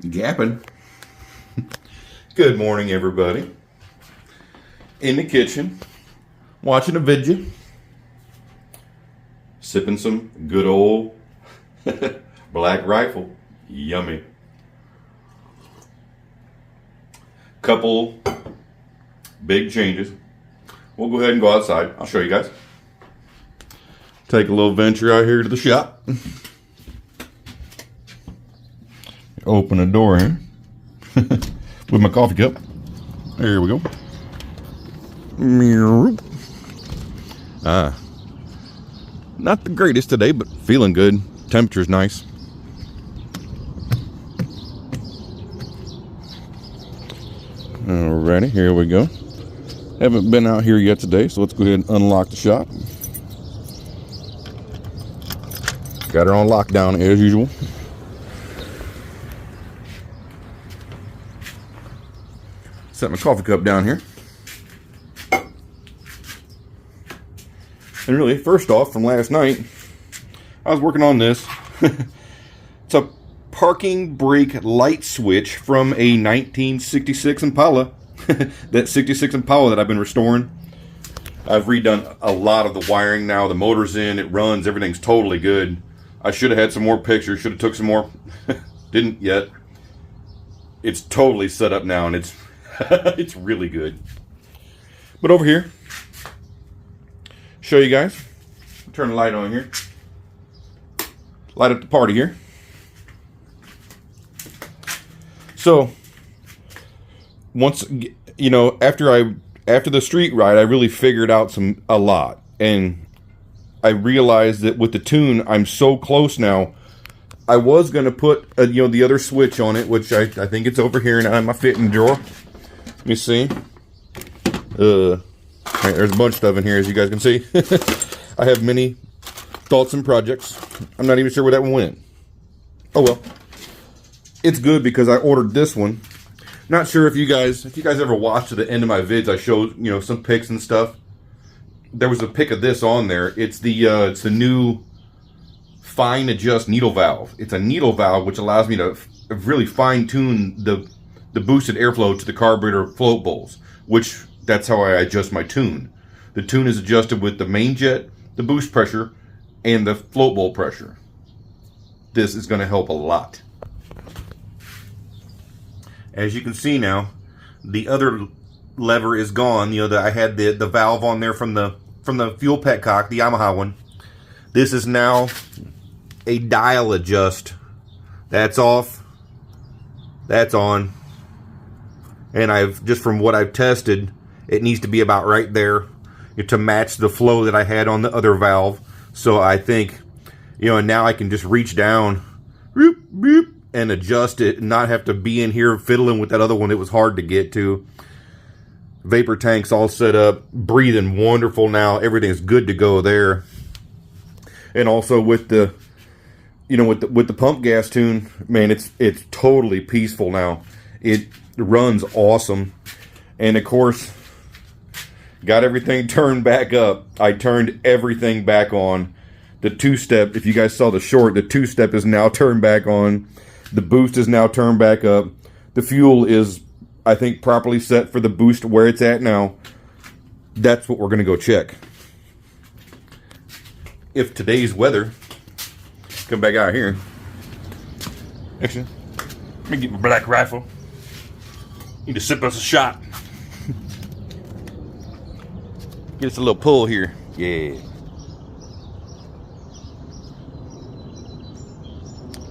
Gapping. Good morning, everybody. In the kitchen, watching a video, sipping some good old Black Rifle. Yummy. Couple big changes. We'll go ahead and go outside. I'll show you guys. Take a little venture out here to the shop. Open the door here with my coffee cup. There we go. Not the greatest today, but feeling good. Temperature's nice. Alrighty, here we go. Haven't been out here yet today, so let's go ahead and unlock the shop. Got her on lockdown as usual. Set my coffee cup down here. And really, first off, from last night, I was working on this. It's a parking brake light switch from a 1966 Impala. That 66 Impala that I've been restoring. I've redone a lot of the wiring now. The motor's in, it runs, everything's totally good. I should have had some more pictures, should have took some more. Didn't yet. It's totally set up now, and it's it's really good. But over here, show you guys. Turn the light on here. Light up the party here. So, once, you know, after the street ride, I really figured out a lot. And I realized that with the tune, I'm so close now. I was going to put, the other switch on it, which I think it's over here in my fitting drawer. Let me see. There's a bunch of stuff in here, as you guys can see. I have many thoughts and projects. I'm not even sure where that one went. Oh well. It's good because I ordered this one. Not sure if you guys ever watched to the end of my vids, I showed, some pics and stuff. There was a pic of this on there. It's the new fine adjust needle valve. It's a needle valve which allows me to really fine tune the boosted airflow to the carburetor float bowls, which that's how I adjust my tune. The tune is adjusted with the main jet, the boost pressure, and the float bowl pressure. This is going to help a lot. As you can see now, the other lever is gone. I had the valve on there from the fuel petcock, the Yamaha one. This is now a dial adjust. That's off. That's on. And just from what I've tested, it needs to be about right there to match the flow that I had on the other valve. So I think, and now I can just reach down, boop, boop, and adjust it and not have to be in here fiddling with that other one. It was hard to get to. Vapor tank's all set up, breathing wonderful now. Everything's good to go there. And also with the, with the pump gas tune, man, it's totally peaceful now. It runs awesome. And of course, got everything turned back up. I turned everything back on. The two-step, if you guys saw the short, the two-step is now turned back on. The boost is now turned back up. The fuel is, I think, properly set for the boost where it's at now. That's what we're going to go check. If today's weather, come back out here. Actually, let me get my Black Rifle. Need to sip us a shot. Get us a little pull here. Yeah.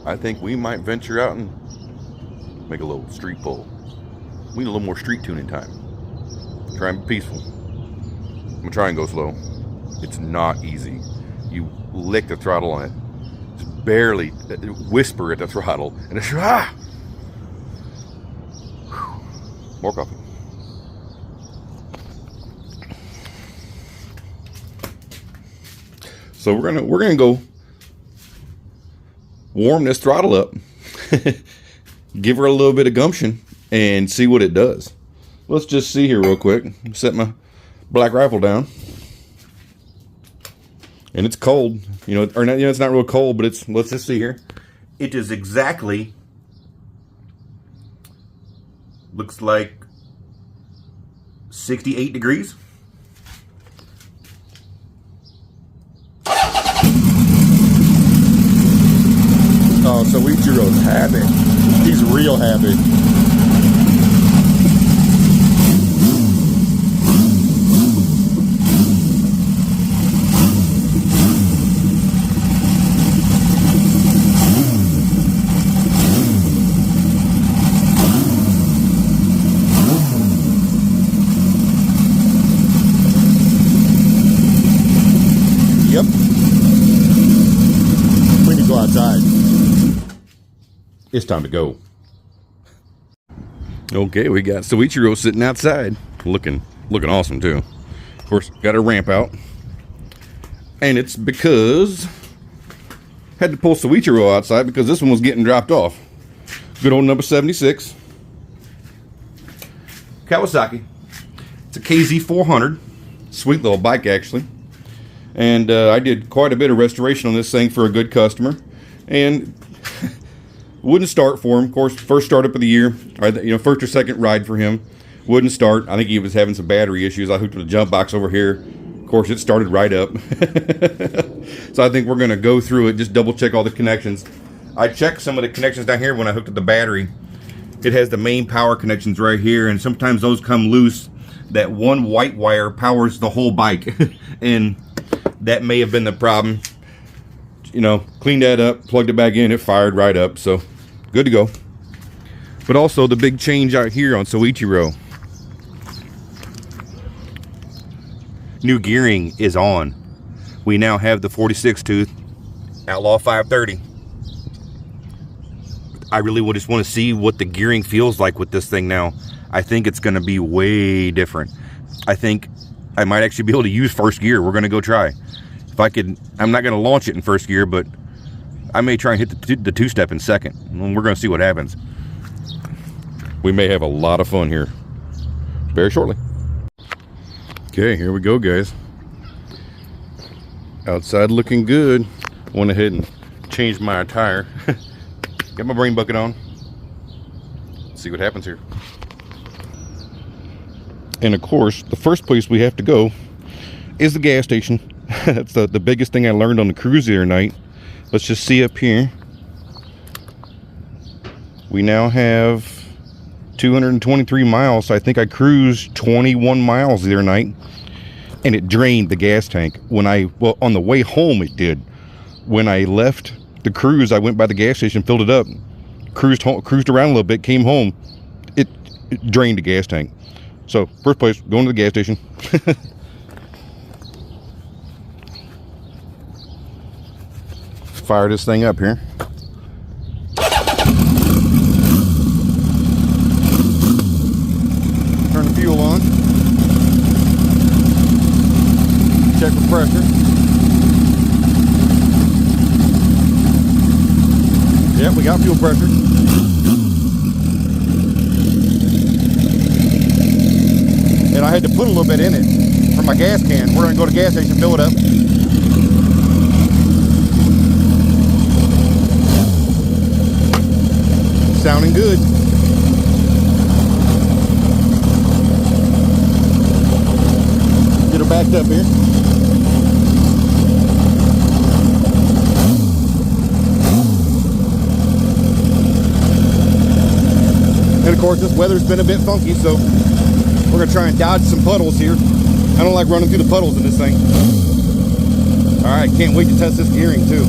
I think we might venture out and make a little street pull. We need a little more street tuning time. Try and be peaceful. I'm gonna try and go slow. It's not easy. You lick the throttle on it. Just barely whisper at the throttle. And it's ah! More coffee. So we're gonna go warm this throttle up, give her a little bit of gumption, and see what it does. Let's just see here real quick. Set my Black Rifle down. And it's cold, or not, it's not real cold, but let's just see here. It is exactly Looks like 68 degrees. Oh, Soichiro's happy. He's real happy. Yep. We need to go outside. It's time to go. Okay, we got Soichiro sitting outside, looking awesome too. Of course, got a ramp out, and it's because had to pull Soichiro outside because this one was getting dropped off. Good old number 76 Kawasaki. It's a KZ400, sweet little bike actually, and I did quite a bit of restoration on this thing for a good customer, and wouldn't start for him. Of course, first startup of the year, or first or second ride for him. Wouldn't start. I think he was having some battery issues. I hooked up the jump box over here. Of course, it started right up. So I think we're going to go through it, just double check all the connections. I checked some of the connections down here when I hooked up the battery. It has the main power connections right here, and sometimes those come loose. That one white wire powers the whole bike, and that may have been the problem. Cleaned that up, plugged it back in, it fired right up, so good to go. But also the big change out here on Soichiro. New gearing is on. We now have the 46 tooth Outlaw 530. I really just want to see what the gearing feels like with this thing now. I think it's going to be way different. I think I might actually be able to use first gear. We're going to go try. If I could, I'm not going to launch it in first gear, but I may try and hit the two-step in second. And we're going to see what happens. We may have a lot of fun here very shortly. Okay, here we go, guys. Outside looking good. Went ahead and changed my tire. Got my brain bucket on. Let's see what happens here. And of course, the first place we have to go is the gas station. That's the biggest thing I learned on the cruise the other night. Let's just see up here. We now have 223 miles. So I think I cruised 21 miles the other night, and it drained the gas tank. Well, on the way home it did. When I left the cruise, I went by the gas station, filled it up, cruised around a little bit, came home. It drained the gas tank. So first place, going to the gas station. Fire this thing up here. Turn the fuel on. Check the pressure. Yep, we got fuel pressure. And I had to put a little bit in it for my gas can. We're going to go to the gas station, fill it up. Sounding good. Get her backed up here. And of course, this weather's been a bit funky, so we're going to try and dodge some puddles here. I don't like running through the puddles in this thing. Alright, can't wait to test this gearing too.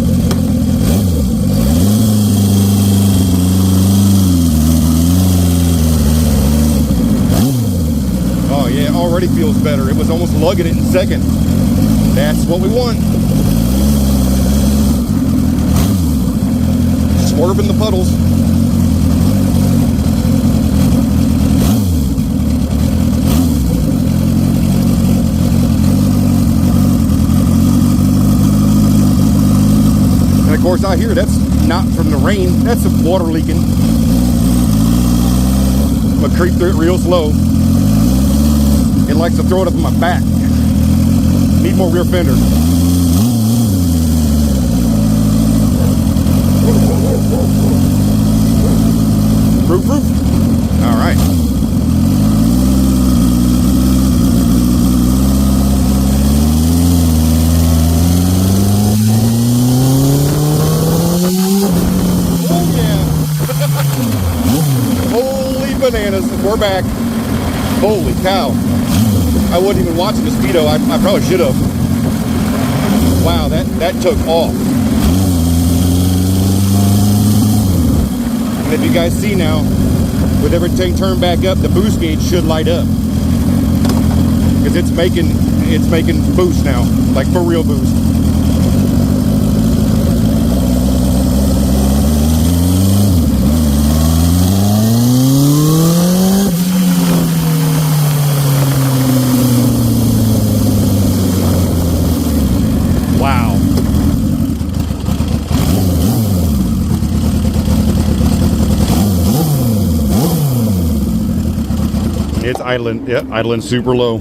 Oh yeah, it already feels better. It was almost lugging it in second. That's what we want. Swerving the puddles. And of course out here, that's not from the rain, that's the water leaking. I'm gonna creep through it real slow. It likes to throw it up in my back. Need more rear fender. Roof. All right. is. We're back. Holy cow. I wasn't even watching the speedo. I probably should have. Wow, that took off. And if you guys see now, with everything turned back up, the boost gauge should light up. Because it's making boost now. Like for real boost. It's idling, yeah, idling super low.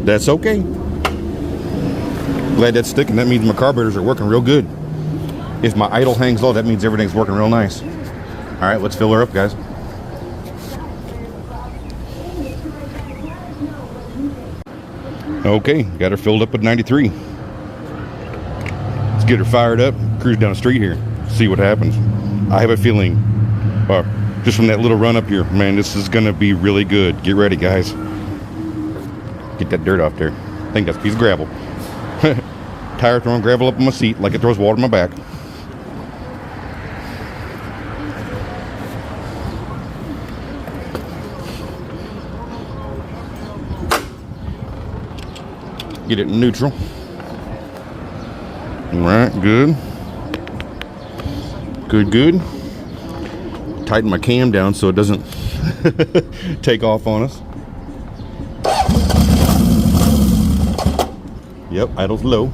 That's okay. Glad that's sticking. That means my carburetors are working real good. If my idle hangs low, that means everything's working real nice. All right, let's fill her up, guys. Okay, got her filled up at 93. Let's get her fired up, cruise down the street here, see what happens. I have a feeling, just from that little run up here, man, this is gonna be really good. Get ready, guys. Get that dirt off there. I think that's a piece of gravel. Tire throwing gravel up on my seat like it throws water on my back. Get it in neutral. All right, good. Good. Tighten my cam down so it doesn't take off on us. Yep, idle's low.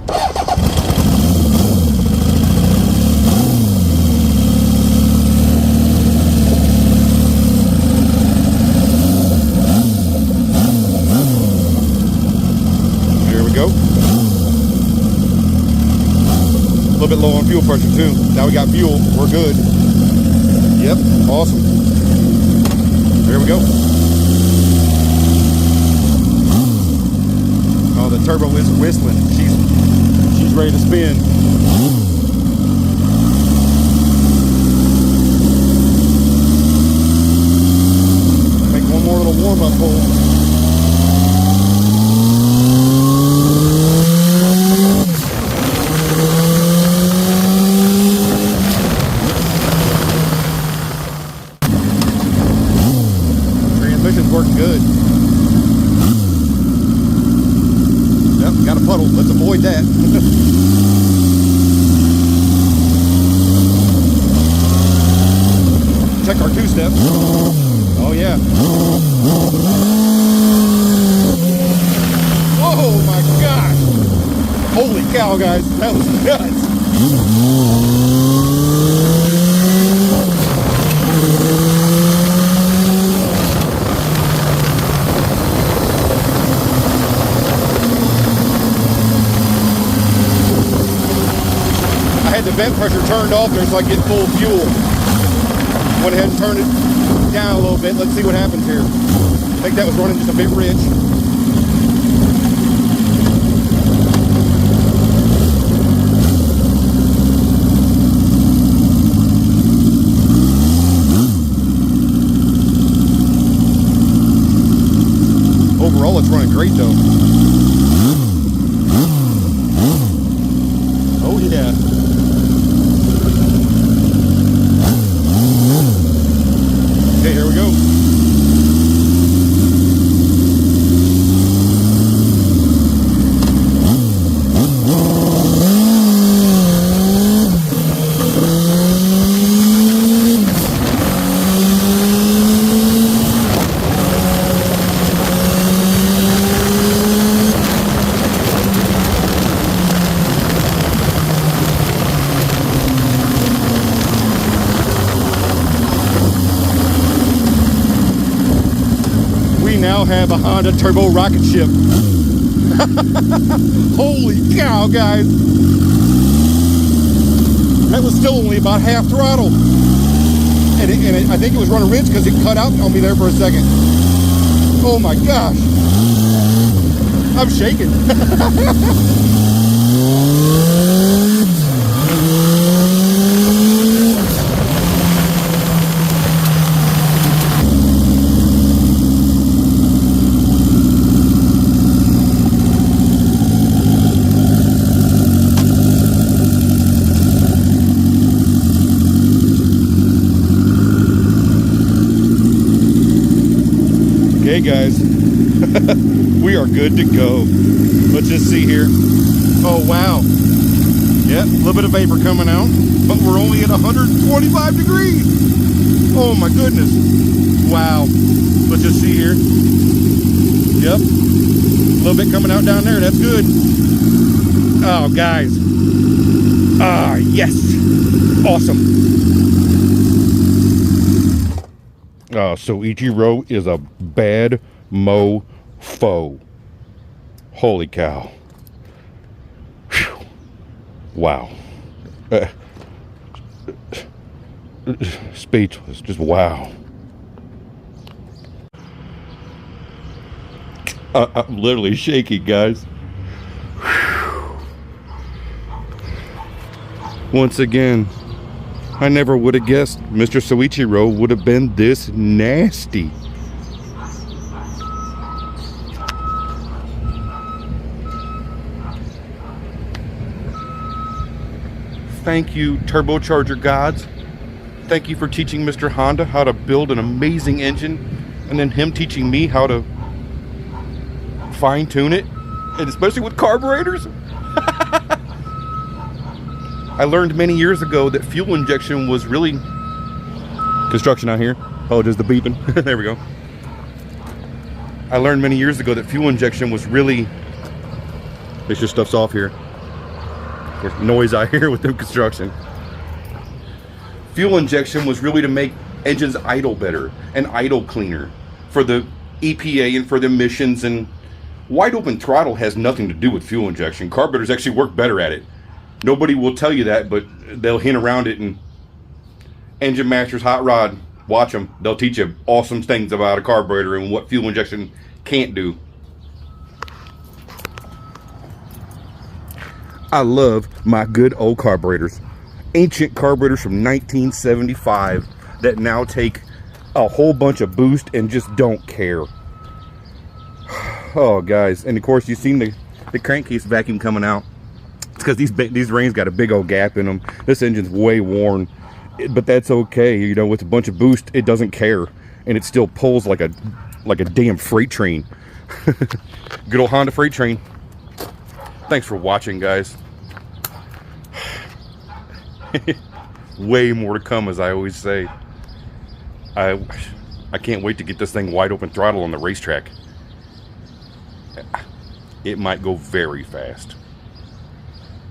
There we go. A little bit low on fuel pressure too. Now we got fuel, we're good. Yep, awesome. There we go. Oh, the turbo is whistling. She's ready to spin. Make one more little warm-up pull. Working good. Yep, got a puddle. Let's avoid that. Check our two-step. Oh yeah. Oh my gosh! Holy cow, guys! That was nuts. The vent pressure turned off there so I get full fuel. Went ahead and turned it down a little bit. Let's see what happens here. I think that was running just a bit rich. Overall, it's running great though. Oh yeah. Okay, here we go. Now have a Honda turbo rocket ship. Holy cow, guys. That was still only about half throttle. And I think it was running rich because it cut out on me there for a second. Oh my gosh. I'm shaking. Okay, guys. We are good to go. Let's just see here. Oh, wow. Yeah, a little bit of vapor coming out, but we're only at 125 degrees. Oh, my goodness. Wow. Let's just see here. Yep. A little bit coming out down there. That's good. Oh, guys. Ah, yes. Awesome. Soichiro is a bad mofo. Holy cow. Whew. Wow. Speechless. Just wow. I'm literally shaking, guys. Once again, I never would have guessed Mr. Soichiro would have been this nasty. Thank you, turbocharger gods. Thank you for teaching Mr. Honda how to build an amazing engine, and then him teaching me how to fine-tune it, and especially with carburetors. I learned many years ago that fuel injection was really... Construction out here. Oh, there's the beeping. There we go. I learned many years ago that fuel injection was really... Make sure stuff's off here. There's noise out here with the construction. Fuel injection was really to make engines idle better and idle cleaner for the EPA and for the emissions, and wide open throttle has nothing to do with fuel injection. Carburetors actually work better at it. Nobody will tell you that, but they'll hint around it, and Engine Masters, Hot Rod, watch them. They'll teach you awesome things about a carburetor and what fuel injection can't do. I love my good old carburetors. Ancient carburetors from 1975 that now take a whole bunch of boost and just don't care. Oh, guys. And of course, you've seen the crankcase vacuum coming out. It's because these rings got a big old gap in them. This engine's way worn, but that's okay. You know, with a bunch of boost, it doesn't care, and it still pulls like a damn freight train. Good old Honda freight train. Thanks for watching, guys. Way more to come, as I always say. I can't wait to get this thing wide open throttle on the racetrack. It might go very fast,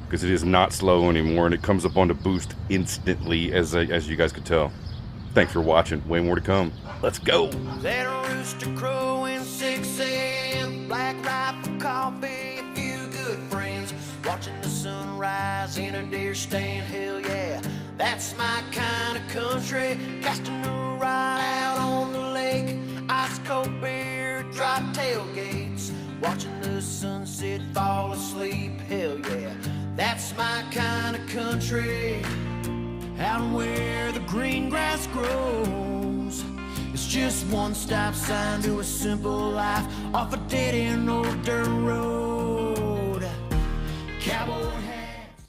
because it is not slow anymore, and it comes up on the boost instantly, as you guys could tell. Thanks for watching. Way more to come. Let's go. Let a rooster crowing 6 a.m. Black rifle coffee, a few good friends, watching the sunrise in a deer stand. Hell yeah, that's my kind of country. Casting a ride out on the lake, ice cold beer, dry tailgates, watching the sunset fall asleep. Hell yeah, that's my kind of country. Out where the green grass grows, it's just one stop sign to a simple life off a dead-end old dirt road.